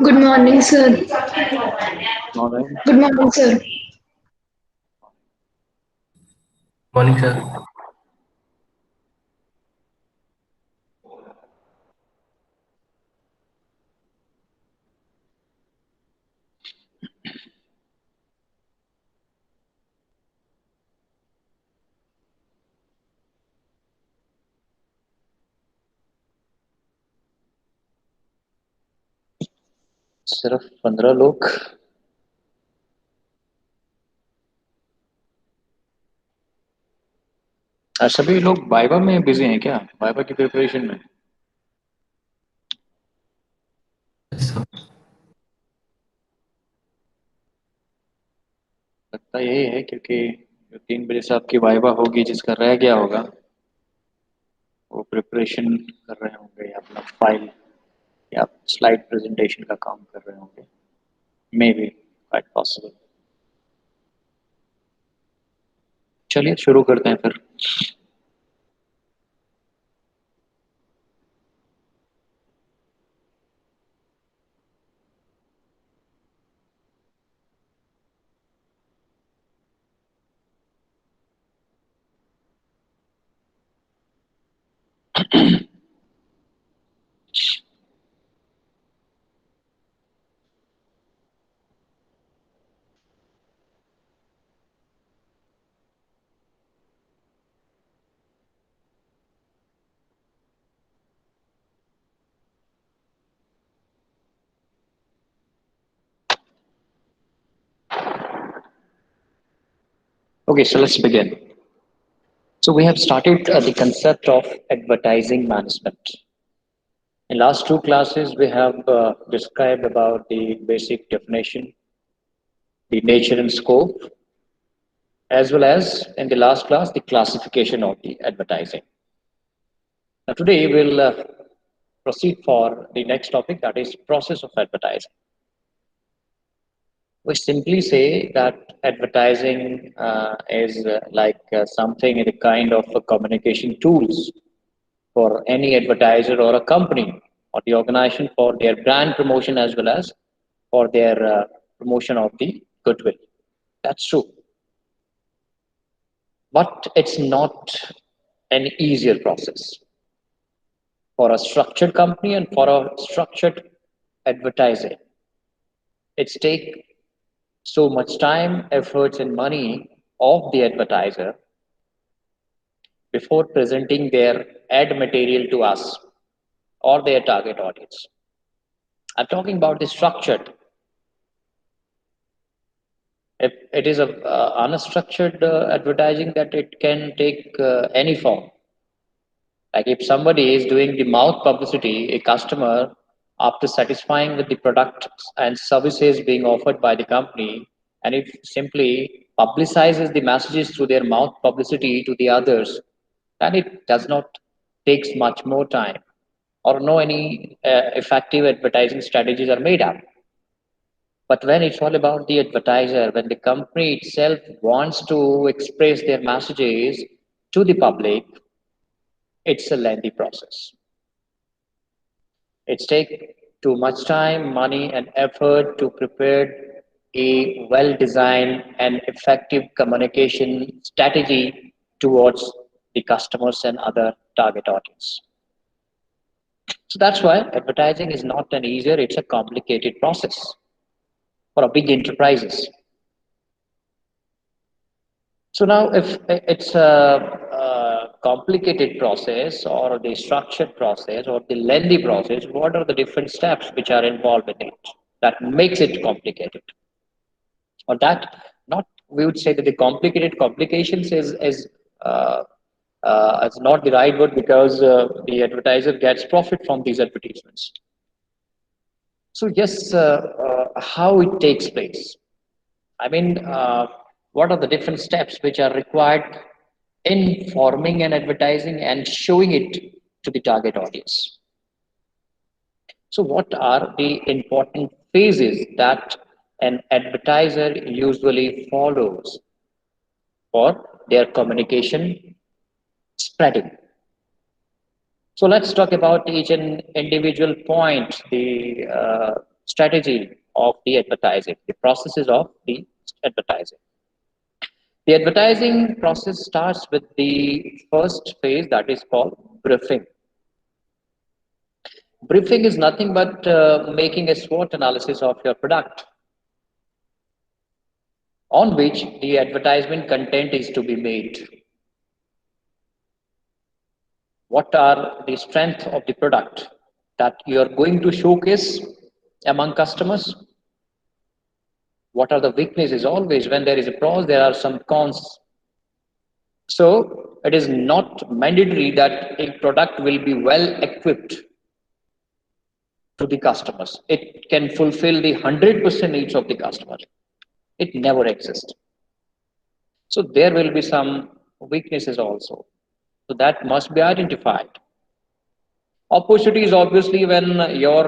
Good morning, sir. Morning. Good morning, sir. Morning, sir. सिर्फ 15 लोग। सभी लोग वाइवा में बिजी हैं क्या? वाइवा की प्रिपरेशन में? Yes, sir. लगता यही है क्योंकि जो 3 बजे से आपकी वाइवा होगी, जिसका रह गया होगा वो प्रिपरेशन कर रहे होंगे, या अपना फाइल या स्लाइड प्रेजेंटेशन का काम कर रहे होंगे। May be quite possible. चलिए शुरू करते हैं फिर। Okay, so let's begin. So we have started the concept of advertising management. In last two classes, we have described about the basic definition, the nature and scope, as well as in the last class, the classification of the advertising. Now today we'll proceed for the next topic, that is process of advertising. We simply say that advertising is something in the kind of a communication tools for any advertiser or a company or the organization for their brand promotion as well as for their promotion of the goodwill. That's true. But it's not an easier process for a structured company and for a structured advertising. It's take so much time, efforts, and money of the advertiser before presenting their ad material to us or their target audience. I'm talking about the structured. If it is a unstructured advertising, that it can take any form. Like if somebody is doing the mouth publicity, a customer, after satisfying with the products and services being offered by the company, and it simply publicizes the messages through their mouth publicity to the others, then it does not takes much more time, or no any effective advertising strategies are made up. But when it's all about the advertiser, when the company itself wants to express their messages to the public, it's a lengthy process. It's take too much time, money, and effort to prepare a well-designed and effective communication strategy towards the customers and other target audience. So that's why advertising is not an easier, it's a complicated process for a big enterprises. So now, if it's a complicated process or the structured process or the lengthy process, what are the different steps which are involved in it that makes it complicated? Or that not we would say that the complicated complications uh, is not the right word because the advertiser gets profit from these advertisements. So yes, how it takes place. I mean, what are the different steps which are required in forming an advertising and showing it to the target audience? So, what are the important phases that an advertiser usually follows for their communication spreading? So, let's talk about each and individual point, the strategy of the advertising, the processes of the advertising. The advertising process starts with the first phase that is called briefing. Briefing is nothing but making a SWOT analysis of your product on which the advertisement content is to be made. What are the strengths of the product that you are going to showcase among customers? What are the weaknesses? Always when there is a pros, there are some cons. So it is not mandatory that a product will be well equipped to the customers. It can fulfill the 100% needs of the customer. It never exists. So there will be some weaknesses also. So that must be identified. Opportunity is obviously when your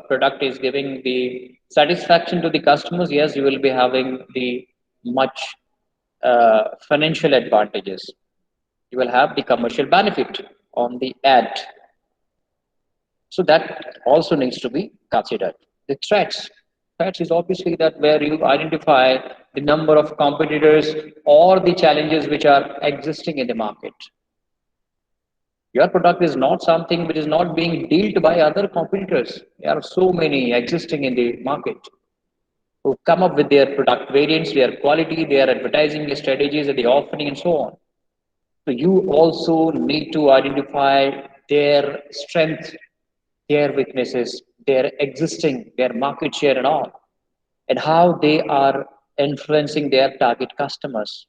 product is giving the satisfaction to the customers. Yes, you will be having the much financial advantages. You will have the commercial benefit on the ad. So that also needs to be considered. The threats. Threats is obviously that where you identify the number of competitors or the challenges which are existing in the market. Your product is not something which is not being dealt by other competitors. There are so many existing in the market who come up with their product variants, their quality, their advertising strategies, their offering, and so on. So you also need to identify their strength, their weaknesses, their existing, their market share and all, and how they are influencing their target customers.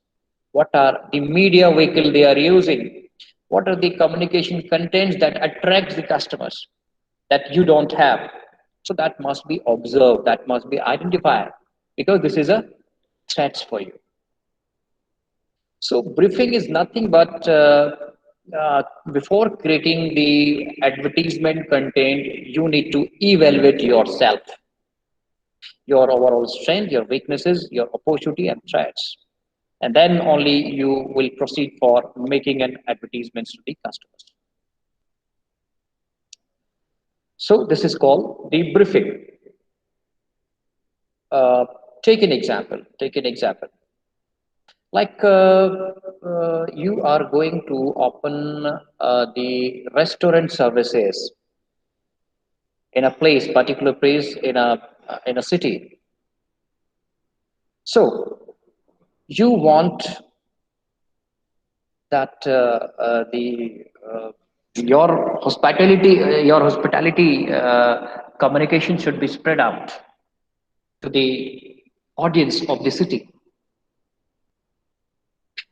What are the media vehicle they are using? What are the communication contents that attracts the customers that you don't have? So that must be observed, that must be identified because this is a threat for you. So briefing is nothing but before creating the advertisement content, you need to evaluate yourself, your overall strength, your weaknesses, your opportunity and threats. And then only you will proceed for making an advertisement to the customers. So this is called the briefing. Uh, take an example. Take an example. Like you are going to open the restaurant services in a place, particular place in a city. So you want that your hospitality communication should be spread out to the audience of the city.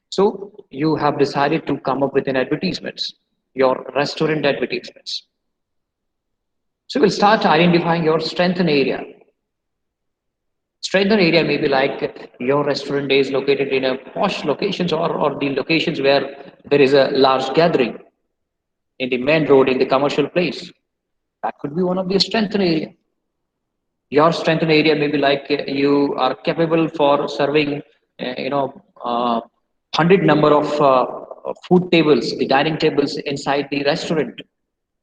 So you have decided to come up with an advertisements, your restaurant advertisements. So we'll start identifying your strength and area. Strength and area may be like your restaurant is located in a posh locations or the locations where there is a large gathering in the main road in the commercial place. That could be one of the strength and area. Your strength and area may be like you are capable for serving, you know, 100 number of food tables, the dining tables inside the restaurant.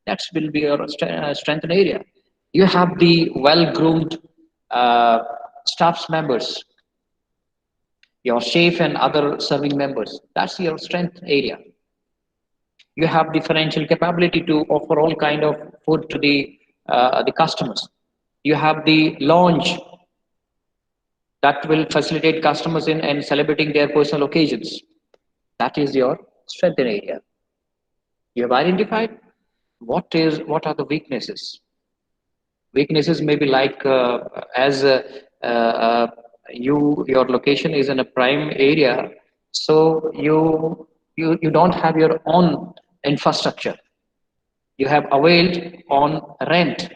That will be your strength and area. You have the well-groomed uh, staff members, your chef and other serving members. That's your strength area. You have the financial capability to offer all kind of food to the customers. You have the lounge that will facilitate customers in celebrating their personal occasions. That is your strength area. You have identified what are the weaknesses. Weaknesses may be like as your location is in a prime area, so you don't have your own infrastructure. You have availed on rent.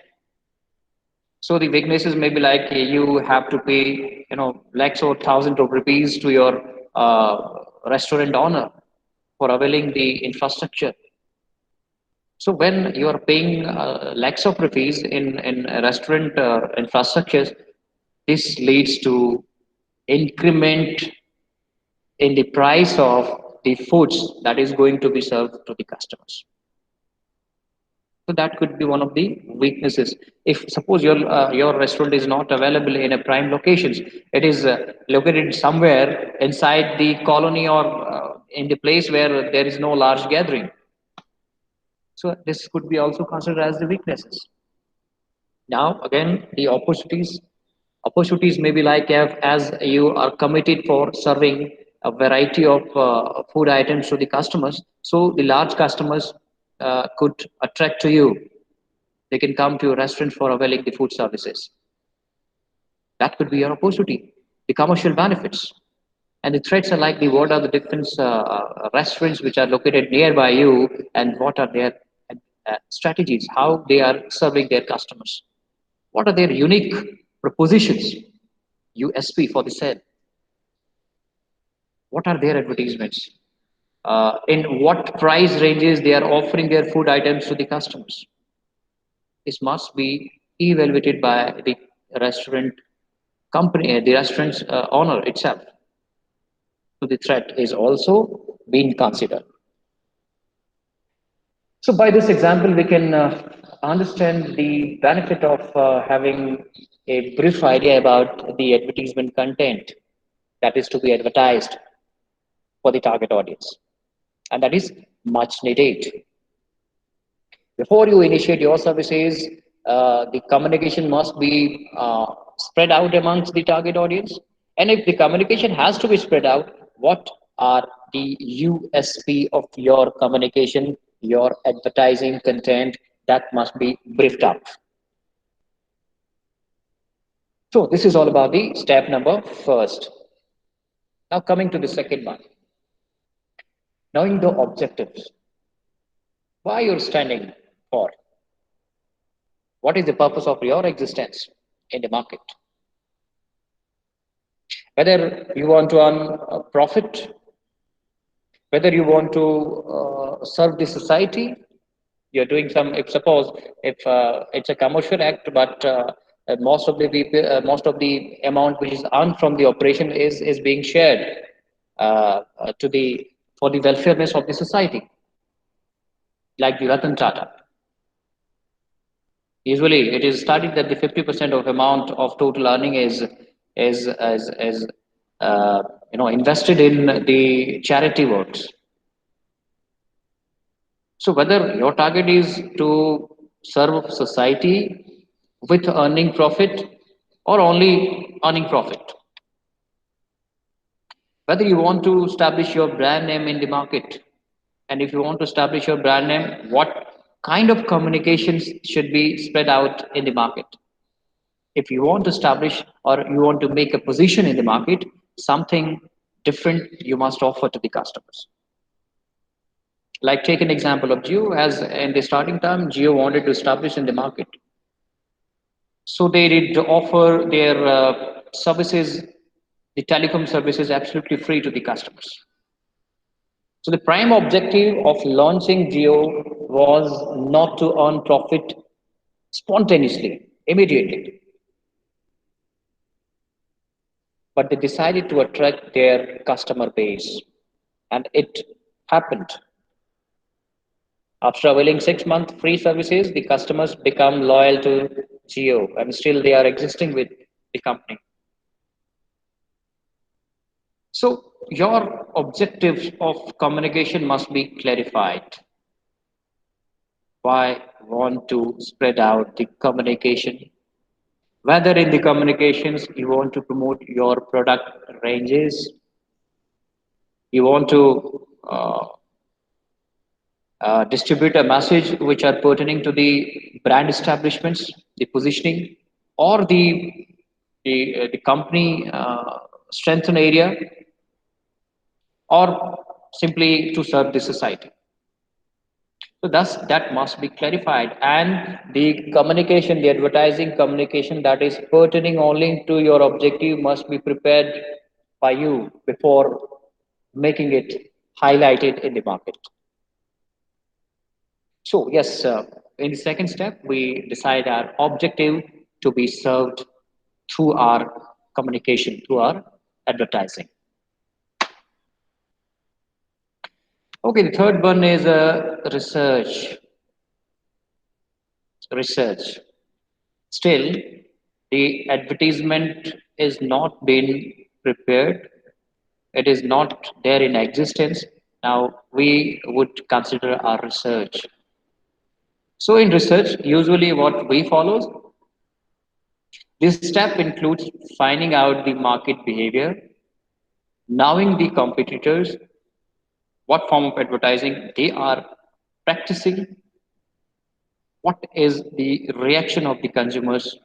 So the weaknesses may be like you have to pay, lakhs or thousands of rupees to your restaurant owner for availing the infrastructure. So when you are paying lakhs of rupees in restaurant infrastructures, this leads to increment in the price of the foods that is going to be served to the customers. So that could be one of the weaknesses. If suppose your restaurant is not available in a prime locations, it is located somewhere inside the colony or in the place where there is no large gathering. So this could be also considered as the weaknesses. Now again, the opportunities may be like as you are committed for serving a variety of food items to the customers. So the large customers could attract to you. They can come to your restaurant for availing the food services. That could be your opportunity. The commercial benefits and the threats are like the what are the different restaurants which are located nearby you and what are their strategies, how they are serving their customers, what are their unique propositions, USP for the sale, what are their advertisements, in what price ranges they are offering their food items to the customers. This must be evaluated by the restaurant company, the restaurant's owner itself. So the threat is also being considered. So by this example, we can understand the benefit of having a brief idea about the advertisement content that is to be advertised for the target audience, and that is much needed. Before you initiate your services, the communication must be spread out amongst the target audience. And if the communication has to be spread out, what are the USP of your communication, your advertising content that must be briefed up? So this is all about the step number first. Now coming to the second one, knowing the objectives, why you're standing for, what is the purpose of your existence in the market, whether you want to earn a profit, whether you want to serve the society. You're doing some, if suppose if it's a commercial act, but most of the people, most of the amount which is earned from the operation is being shared to the for the welfareness of the society, like the Ratan Tata. Usually, it is studied that the 50% of amount of total earning is uh, invested in the charity works. So whether your target is to serve society with earning profit or only earning profit, whether you want to establish your brand name in the market, and if you want to establish your brand name, what kind of communications should be spread out in the market? If you want to establish or you want to make a position in the market, something different you must offer to the customers. Like take an example of Jio, as in the starting time, Jio wanted to establish in the market. So they did offer their services, the telecom services, absolutely free to the customers. So the prime objective of launching Jio was not to earn profit spontaneously, immediately, but they decided to attract their customer base. And it happened. After availing 6 month free services, the customers become loyal to Geo and still they are existing with the company. So your objectives of communication must be clarified. Why want to spread out the communication? Whether in the communications you want to promote your product ranges, you want to distribute a message which are pertaining to the brand establishments, the positioning, or the company strengthen area, or simply to serve the society. So thus that must be clarified, and the communication, the advertising communication that is pertaining only to your objective must be prepared by you before making it highlighted in the market. So yes, in the second step, we decide our objective to be served through our communication, through our advertising. Okay, the third one is research. research. Still, the advertisement is not been prepared. It is not there in existence. Now we would consider our research. So in research, usually what we follow, this step includes finding out the market behavior, knowing the competitors, what form of advertising they are practicing, what is the reaction of the consumers,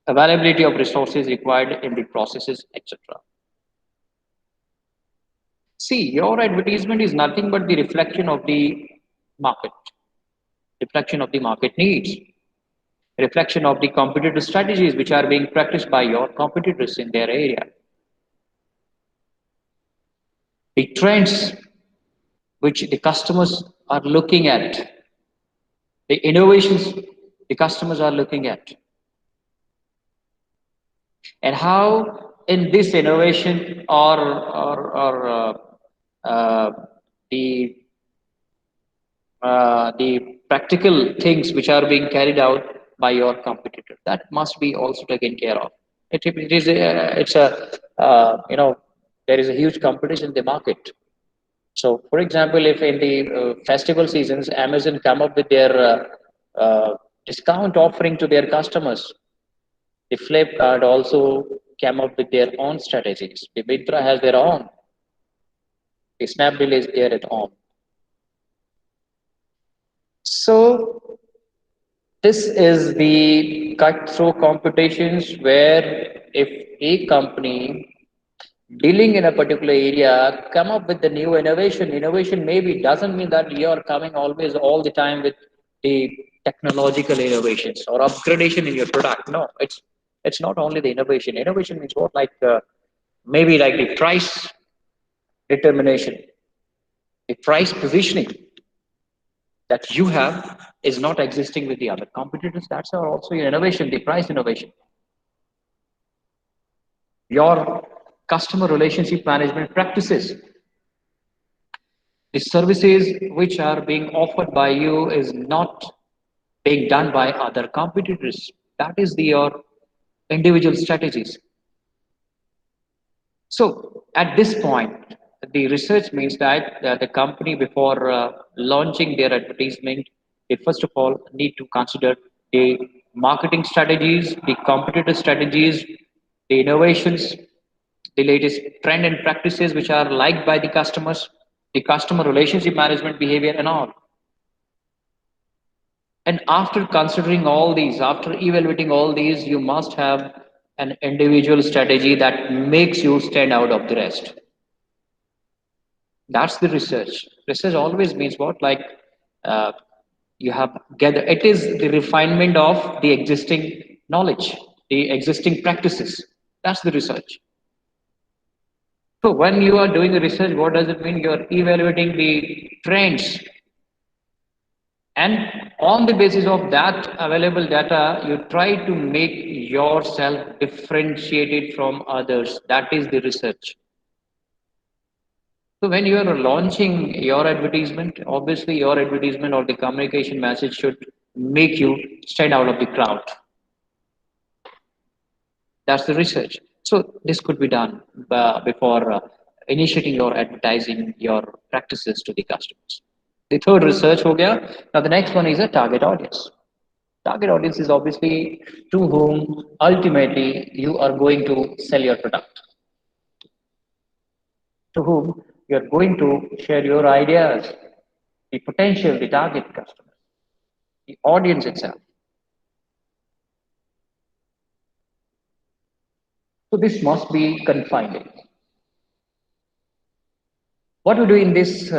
availability of resources required in the processes, etc. See, your advertisement is nothing but the market, reflection of the market needs, reflection of the competitive strategies which are being practiced by your competitors in their area, the trends which the customers are looking at, the innovations the customers are looking at, and how in this innovation or uh, the the practical things which are being carried out by your competitor, that must be also taken care of. It is it's a there is a huge competition in the market. So for example, if in the festival seasons Amazon come up with their discount offering to their customers, the Flipkart also came up with their own strategies. The Myntra has their own. The Snapdeal is there at home. So this is the cutthroat competitions where if a company dealing in a particular area come up with the new innovation maybe doesn't mean that you are coming always all the time with the technological innovations or upgradation in your product. No, it's not only the innovation means what, like maybe like the price determination, the price positioning that you have is not existing with the other competitors. That's also your innovation, the price innovation. Your customer relationship management practices, the services which are being offered by you is not being done by other competitors. That is your individual strategies. So at this point, the research means that the company before launching their advertisement, they first of all need to consider the marketing strategies, the competitor strategies, the innovations, the latest trend and practices which are liked by the customers, the customer relationship management behavior and all. And after considering all these, after evaluating all these, you must have an individual strategy that makes you stand out of the rest. That's the research. Research always means what? Like uh, you have gather. It is the refinement of the existing knowledge, the existing practices. That's the research. So when you are doing the research, what does it mean? You are evaluating the trends, and on the basis of that available data, you try to make yourself differentiated from others. That is the research. So when you are launching your advertisement, obviously your advertisement or the communication message should make you stand out of the crowd. That's the research. So this could be done before initiating your advertising, your practices to the customers. The third research ho gaya. Now the next one is a target audience. Target audience is obviously to whom ultimately you are going to sell your product, to whom you are going to share your ideas, the potential, the target customer, the audience itself. So this must be confined. What we do in this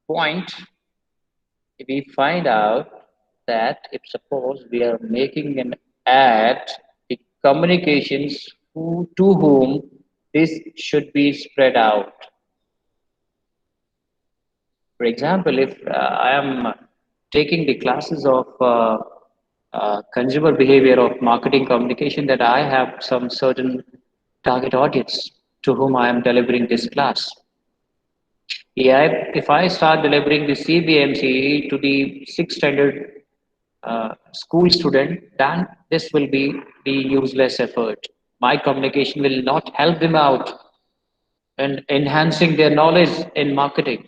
point, we find out that if suppose we are making an ad, the communications to whom this should be spread out. For example, if I am taking the classes of consumer behavior of marketing communication, that I have some certain target audience to whom I am delivering this class. Yeah, if I start delivering the CBMC to the sixth standard school student, then this will be the useless effort. My communication will not help them out in enhancing their knowledge in marketing.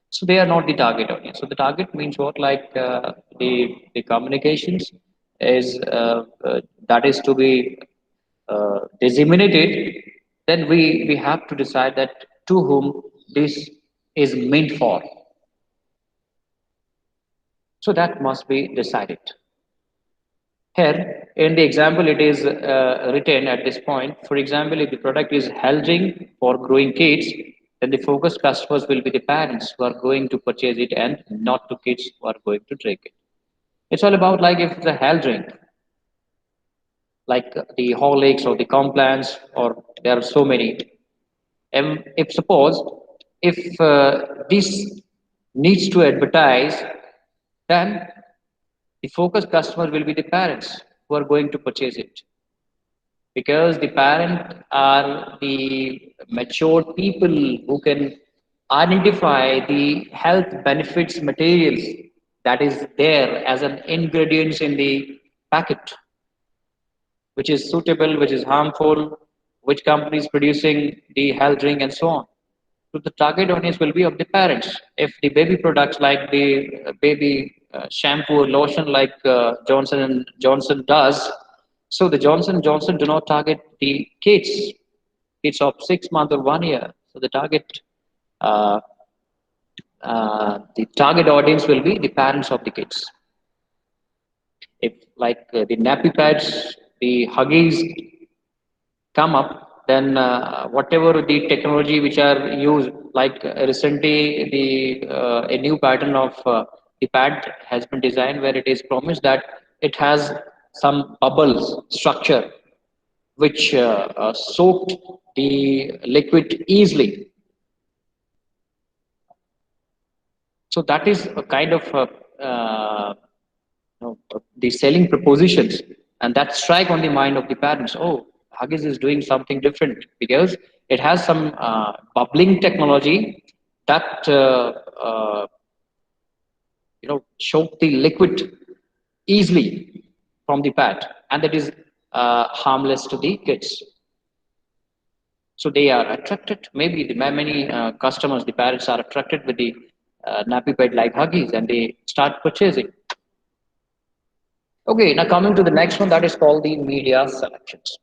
So they are not the target audience. So the target means what? Like the communications is that is to be disseminated. Then we have to decide that to whom this is meant for. So that must be decided. Here, in the example, it is written at this point. For example, if the product is health drink for growing kids, then the focused customers will be the parents who are going to purchase it and not the kids who are going to drink it. It's all about like if it's a health drink, like the Horlicks or the Complans, or there are so many. And if suppose if this needs to advertise, then the focus customer will be the parents who are going to purchase it, because the parent are the matured people who can identify the health benefits materials that is there as an ingredients in the packet, which is suitable, which is harmful, which company is producing the health drink, and so on. So the target audience will be of the parents. If the baby products like the baby shampoo or lotion like Johnson and Johnson does, so the Johnson and Johnson do not target the kids of 6 months or 1 year. So uh, the target audience will be the parents of the kids. If like the nappy pads, the Huggies come up, then whatever the technology which are used, like recently a new pattern of the pad has been designed where it is promised that it has some bubbles structure which soaked the liquid easily. So that is a kind of the selling propositions, and that strike on the mind of the parents. Oh, Huggies is doing something different because it has some bubbling technology that choke the liquid easily from the pad, and that is harmless to the kids. So they are attracted. Maybe the many customers, the parents are attracted with the nappy pad like Huggies, and they start purchasing. Okay, now coming to the next one, that is called the media selections.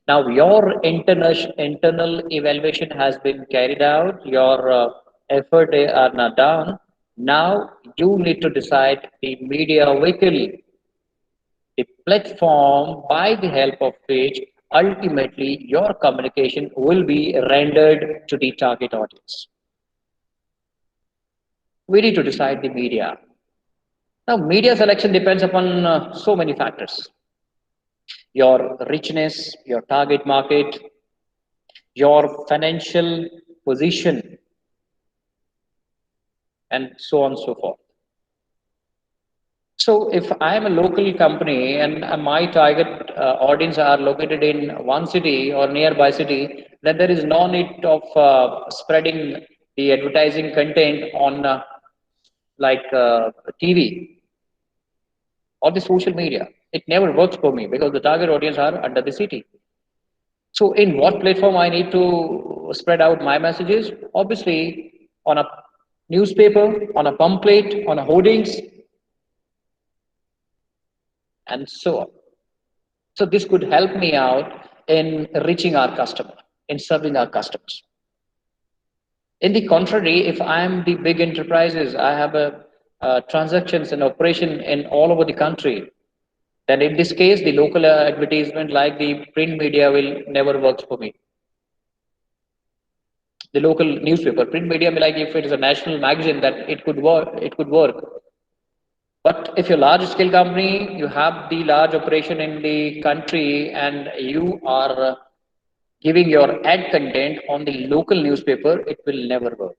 Now your internal evaluation has been carried out. Your effort are now done. Now you need to decide the media vehicle, the platform by the help of which ultimately your communication will be rendered to the target audience. We need to decide the media. Now, media selection depends upon so many factors: your richness, your target market, your financial position, and so on and so forth. So, if I am a local company and my target audience are located in one city or nearby city, then there is no need of spreading the advertising content on like TV or the social media. It never works for me because the target audience are under the city. So, in what platform I need to spread out my messages? Obviously, on a newspaper, on a pamphlet, on a hoardings, and so on. So, this could help me out in reaching our customer, in serving our customers. In the contrary, if I am the big enterprises, I have a transactions and operation in all over the country, then in this case, the local advertisement like the print media will never work for me. The local newspaper, print media, like if it is a national magazine, that it could work. It could work. But if you're a large scale company, you have the large operation in the country, and you are giving your ad content on the local newspaper, it will never work.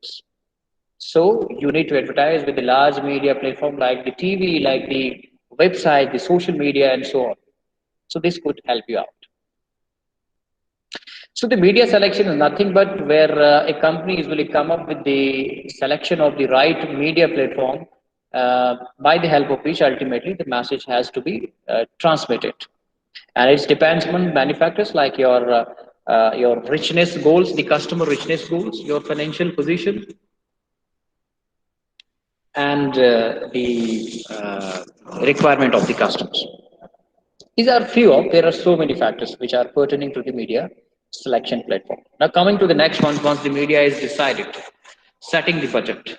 So you need to advertise with the large media platform like the TV, like the website, the social media, and so on. So this could help you out. So the media selection is nothing but where a company is will come up with the selection of the right media platform by the help of which ultimately the message has to be transmitted. And it depends on manufacturers like your richness goals, the customer richness goals, your financial position, and the requirement of the customers. These are few of, there are so many factors which are pertaining to the media selection platform. Now coming to the next one, once the media is decided, setting the budget.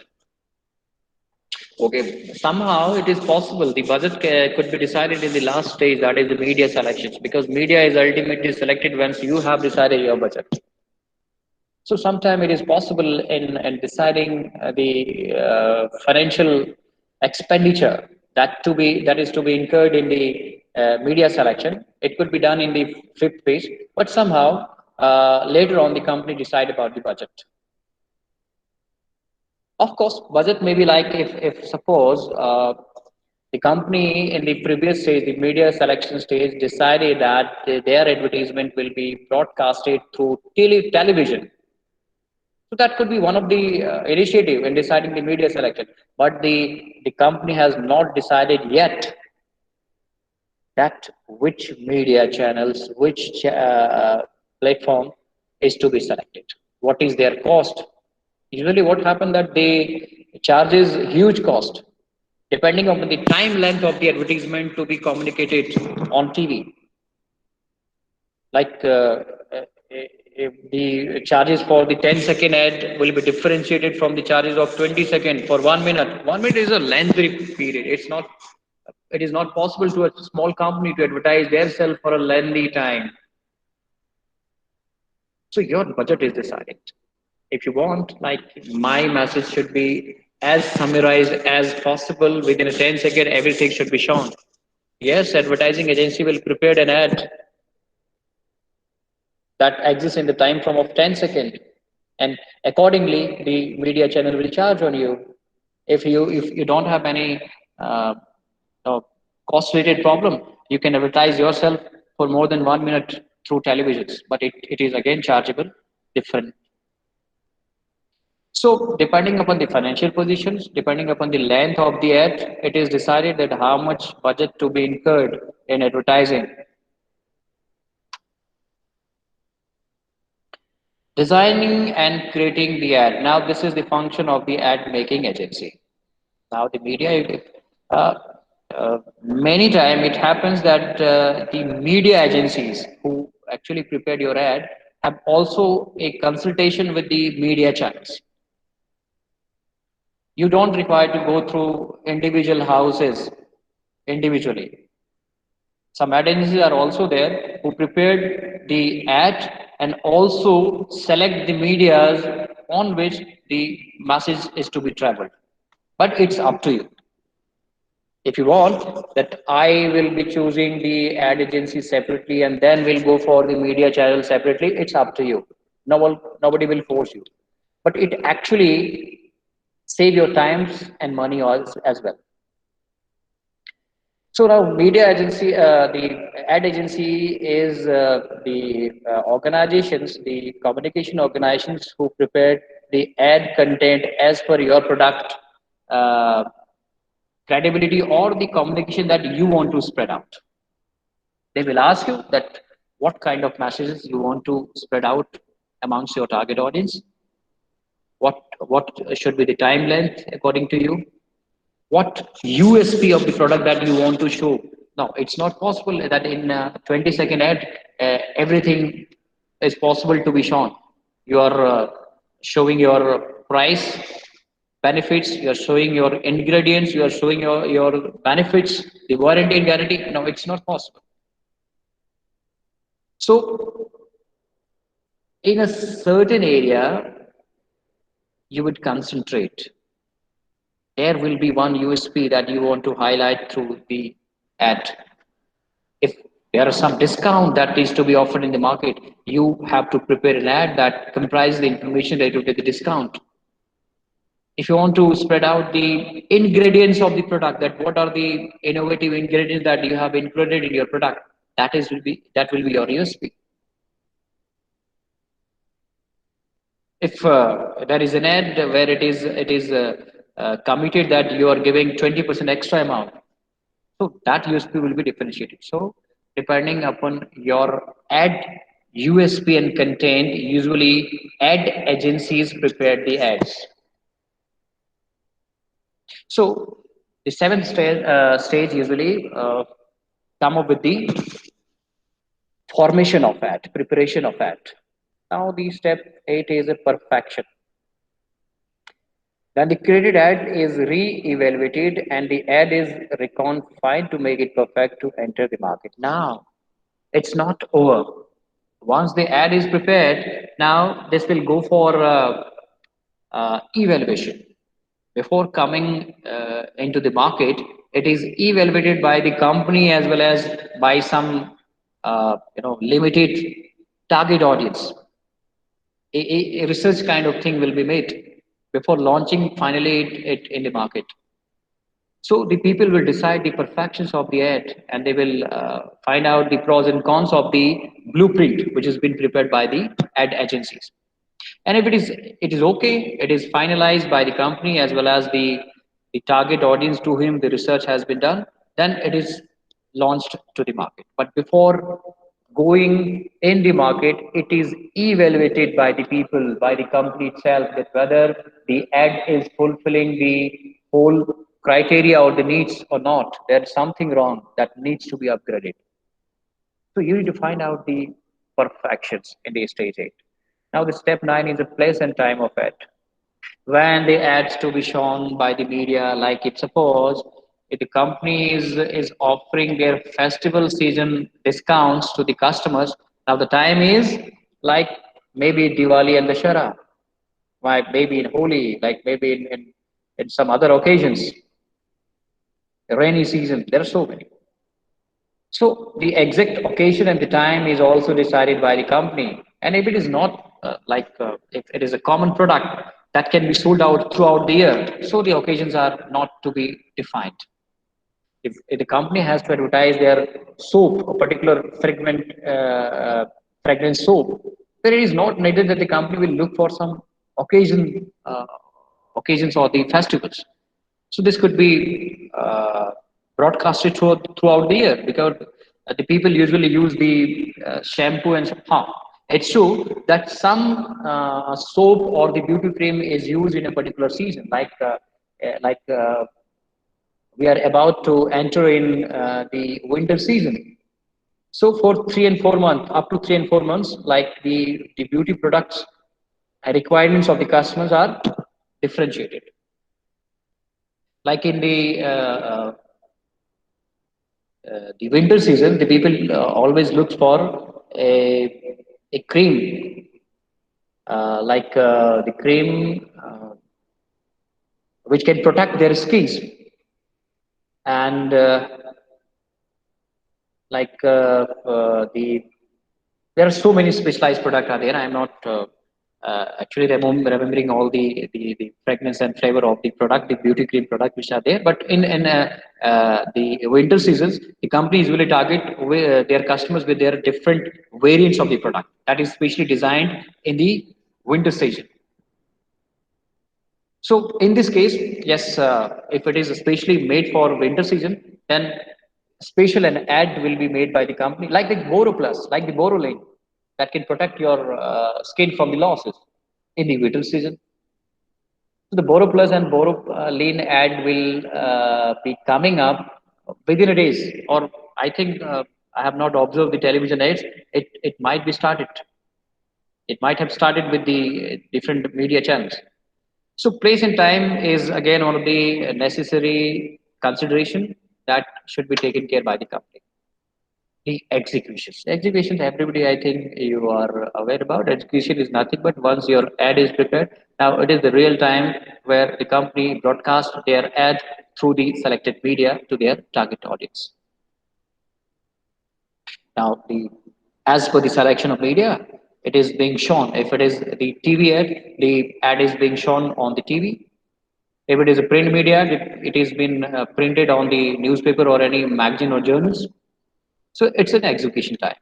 Okay, somehow it is possible the budget could be decided in the last stage, that is the media selections, because media is ultimately selected once you have decided your budget. So sometime it is possible in deciding the financial expenditure that is to be incurred in the media selection. It could be done in the fifth phase, but somehow later on the company decide about the budget. Of course, budget may be like if suppose the company in the previous stage, the media selection stage, decided that their advertisement will be broadcasted through television. So that could be one of the initiative in deciding the media selection. But the company has not decided yet that which media channels, which platform is to be selected. What is their cost? Usually, what happened that they charges huge cost depending on the time length of the advertisement to be communicated on TV. Like if the charges for the 10-second ad will be differentiated from the charges of 20-second for 1 minute. 1 minute is a lengthy period. It is not possible to a small company to advertise themselves for a lengthy time. So your budget is decided. If you want, like my message should be as summarized as possible within a 10-second, everything should be shown. Yes, advertising agency will prepare an ad that exists in the time frame of 10 seconds, and accordingly the media channel will charge on you. If you don't have any uh, cost related problem, you can advertise yourself for more than 1 minute through televisions, but it is again chargeable different. So depending upon the financial positions, depending upon the length of the ad, it is decided that how much budget to be incurred in advertising. Designing and creating the ad. Now, this is the function of the ad making agency. Now, the media, uh, many time it happens that the media agencies who actually prepared your ad have also a consultation with the media channels. You don't require to go through individual houses individually. Some ad agencies are also there who prepared the ad and also select the medias on which the message is to be traveled. But it's up to you. If you want that I will be choosing the ad agency separately and then we'll go for the media channel separately, it's up to you. No one, nobody will force you. But it actually save your times and money as well. So now media agency, the ad agency is the organizations, the communication organizations who prepare the ad content as per your product uh, credibility or the communication that you want to spread out. They will ask you that what kind of messages you want to spread out amongst your target audience. What should be the time length according to you? What USP of the product that you want to show. Now, it's not possible that in a 20-second ad, everything is possible to be shown. You are showing your price, benefits, you are showing your ingredients, you are showing your benefits, the warranty and guarantee. No, it's not possible. So, in a certain area, you would concentrate. There will be one USP that you want to highlight through the ad. If there is some discount that is to be offered in the market, you have to prepare an ad that comprises the information related to the discount. If you want to spread out the ingredients of the product, that what are the innovative ingredients that you have included in your product, that will be your USP. If there is an ad where it is committed that you are giving 20% extra amount. So that USP will be differentiated. So depending upon your ad USP and content, usually ad agencies prepare the ads. So the seventh stage usually come up with the formation of ad, preparation of ad. Now the step 8 is a perfection. Then the created ad is re-evaluated and the ad is reconfined to make it perfect to enter the market. Now it's not over. Once the ad is prepared, now this will go for evaluation. Before coming into the market, it is evaluated by the company as well as by some limited target audience. A research kind of thing will be made before launching finally it in the market. So the people will decide the perfections of the ad and they will find out the pros and cons of the blueprint which has been prepared by the ad agencies. And if it is okay, it is finalized by the company as well as the target audience to whom the research has been done, then it is launched to the market. But before going in the market, it is evaluated by the people, by the company itself, that whether the ad is fulfilling the whole criteria or the needs or not. There's something wrong that needs to be upgraded. So you need to find out the perfections in the stage 8. Now the step 9 is the place and time of it. When the ads to be shown by the media, like it suppose if the company is offering their festival season discounts to the customers, now the time is like maybe Diwali and Dashara, like maybe in Holi, like maybe in some other occasions, rainy season, there are so many. So the exact occasion and the time is also decided by the company. And if it is not if it is a common product that can be sold out throughout the year, so the occasions are not to be defined. If the company has to advertise their soap, a particular fragrance soap, then it is not needed that the company will look for some occasions or the festivals. So this could be broadcasted throughout the year because the people usually use the shampoo and it's true that some soap or the beauty cream is used in a particular season, like we are about to enter in the winter season. So for 3 and 4 months, up to 3 and 4 months, like the beauty products requirements of the customers are differentiated. Like in the winter season, the people always look for a cream, the cream which can protect their skins, and like the there are so many specialized products are there. I'm not actually remembering all the fragrance and flavor of the product, the beauty cream product which are there. But in the winter seasons, the company usually target their customers with their different variants of the product that is specially designed in the winter season. So in this case, yes, if it is especially made for winter season, then special an ad will be made by the company, like the Boro Plus, like the Borolane, that can protect your skin from the losses in the winter season. So the Boro Plus and Boro Lean ad will be coming up within a days, or I think I have not observed the television ads. It might be started. It might have started with the different media channels. So place and time is again one of the necessary consideration that should be taken care by the company. The executions. Execution, everybody I think you are aware about. Execution is nothing but once your ad is prepared, now it is the real time where the company broadcasts their ad through the selected media to their target audience. Now, as per the selection of media, it is being shown. If it is the TV ad, the ad is being shown on the TV. If it is a print media, it is been printed on the newspaper or any magazine or journals. So it's an execution time.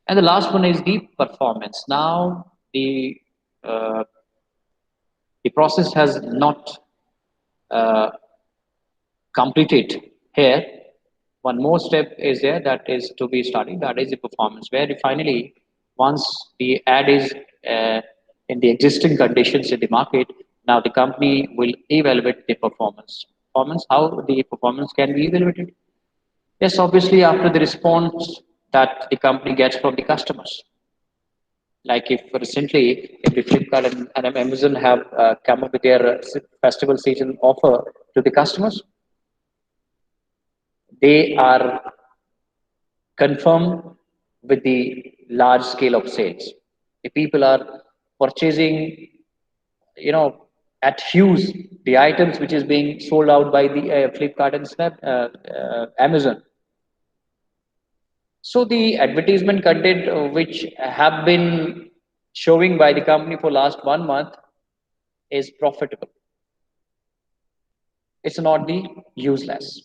And the last one is the performance. Now uh, the process has not uh, complete it here, one more step is there that is to be studied, that is the performance, where finally, once the ad is uh, in the existing conditions in the market, now the company will evaluate the performance. Performance, how the performance can be evaluated? Yes, obviously, after the response that the company gets from the customers. Like if recently, if the Flipkart and Amazon have come up with their festival season offer to the customers, they are confirmed with the large scale of sales. The people are purchasing, at huge the items which is being sold out by the Flipkart and Amazon. So the advertisement content which have been showing by the company for last 1 month is profitable. It's not the useless.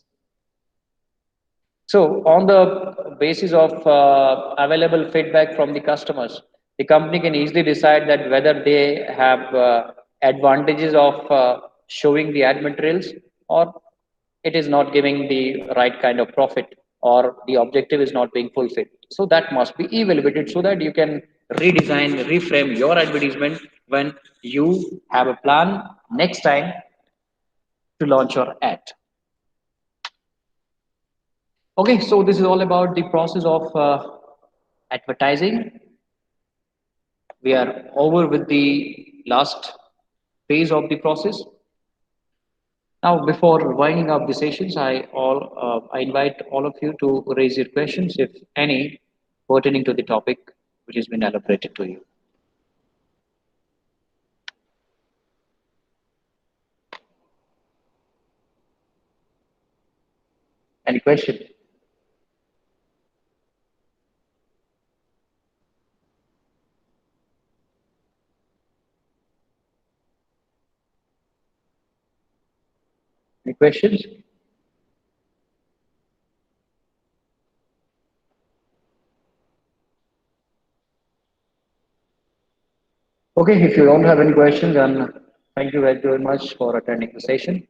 So, on the basis of available feedback from the customers, the company can easily decide that whether they have advantages of showing the ad materials, or it is not giving the right kind of profit, or the objective is not being fulfilled. So, that must be evaluated so that you can redesign, reframe your advertisement when you have a plan next time to launch your ad. Okay, so this is all about the process of advertising. We are over with the last phase of the process. Now, before winding up the sessions, I invite all of you to raise your questions, if any, pertaining to the topic which has been elaborated to you. Any question? Any questions? Okay, if you don't have any questions, then thank you very much for attending the session.